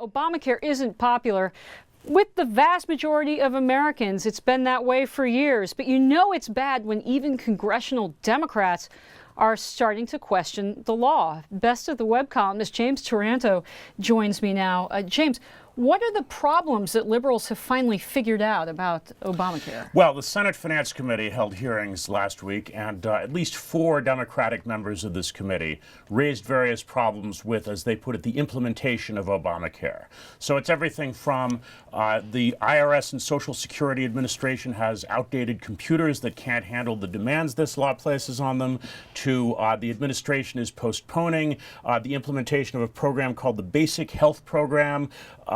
Obamacare isn't popular with the vast majority of Americans. It's been that way for years. But you know it's bad when even congressional Democrats are starting to question the law. Best of the Web columnist James Taranto joins me now. James, what are the problems that liberals have finally figured out about Obamacare? Well, the Senate Finance Committee held hearings last week, and at least 4 Democratic members of this committee raised various problems with, as they put it, the implementation of Obamacare. So it's everything from the IRS and Social Security Administration has outdated computers that can't handle the demands this law places on them, to the administration is postponing the implementation of a program called the Basic Health Program.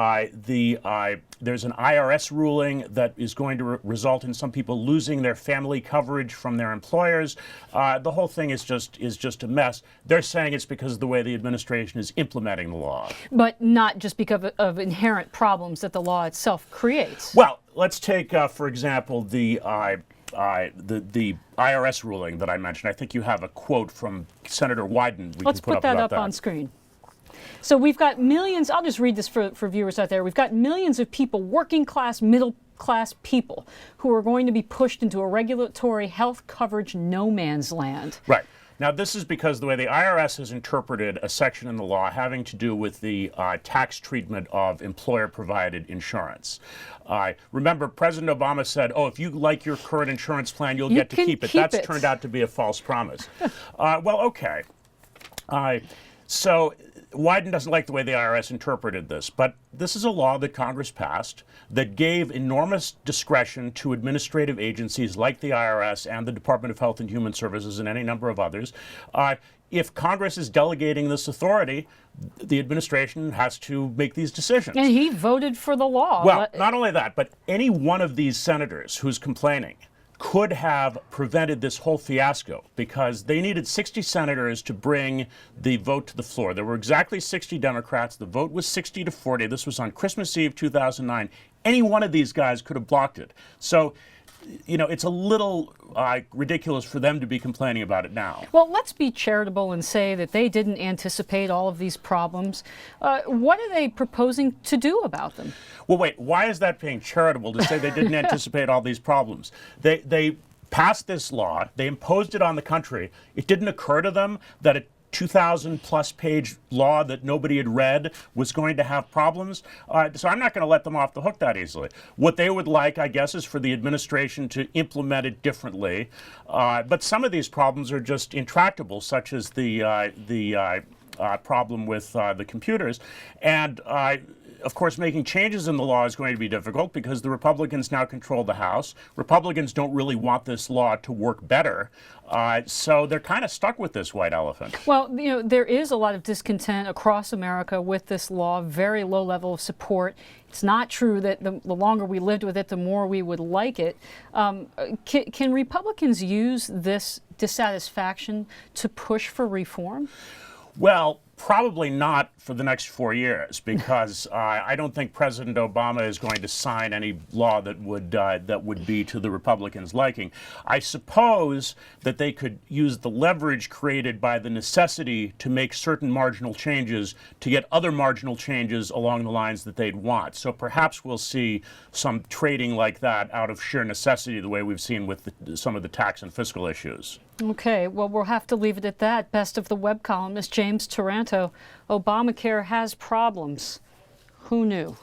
There's an IRS ruling that is going to result in some people losing their family coverage from their employers. The whole thing is just a mess. They're saying it's because of the way the administration is implementing the law. But not just because of inherent problems that the law itself creates. Well, let's take, for example, the IRS ruling that I mentioned. I think you have a quote from Senator Wyden. Let's put that up on screen. So we've got millions, I'll just read this for viewers out there. We've got millions of people, working class, middle class people, who are going to be pushed into a regulatory health coverage no man's land. Right. Now, this is because the way the IRS has interpreted a section in the law having to do with the tax treatment of employer-provided insurance. Remember, President Obama said, oh, if you like your current insurance plan, you'll get to keep it. That's turned out to be a false promise. Well, okay. So Wyden doesn't like the way the IRS interpreted this, but this is a law that Congress passed that gave enormous discretion to administrative agencies like the IRS and the Department of Health and Human Services and any number of others. If Congress is delegating this authority, the administration has to make these decisions. And he voted for the law. Well, not only that, but any one of these senators who's complaining could have prevented this whole fiasco, because they needed 60 senators to bring the vote to the floor. There were exactly 60 Democrats. The vote was 60-40. This was on Christmas Eve 2009. Any one of these guys could have blocked it. So, you know, it's a little ridiculous for them to be complaining about it now. Well, let's be charitable and say that they didn't anticipate all of these problems. What are they proposing to do about them? Well, wait, why is that being charitable to say they didn't anticipate all these problems? They passed this law. They imposed it on the country. It didn't occur to them that a 2,000-plus page law that nobody had read was going to have problems. So I'm not going to let them off the hook that easily. What they would like, I guess, is for the administration to implement it differently. But some of these problems are just intractable, such as the problem with the computers. And of course, making changes in the law is going to be difficult because the Republicans now control the House. Republicans don't really want this law to work better. So they're kind of stuck with this white elephant. Well, you know, there is a lot of discontent across America with this law, very low level of support. It's not true that the longer we lived with it, the more we would like it. Can Republicans use this dissatisfaction to push for reform? Well, probably not for the next 4 years, because I don't think President Obama is going to sign any law that would be to the Republicans' liking. I suppose that they could use the leverage created by the necessity to make certain marginal changes to get other marginal changes along the lines that they'd want. So perhaps we'll see some trading like that out of sheer necessity, the way we've seen with some of the tax and fiscal issues. Okay, well, we'll have to leave it at that. Best of the Web columnist James Taranto. Obamacare has problems. Who knew?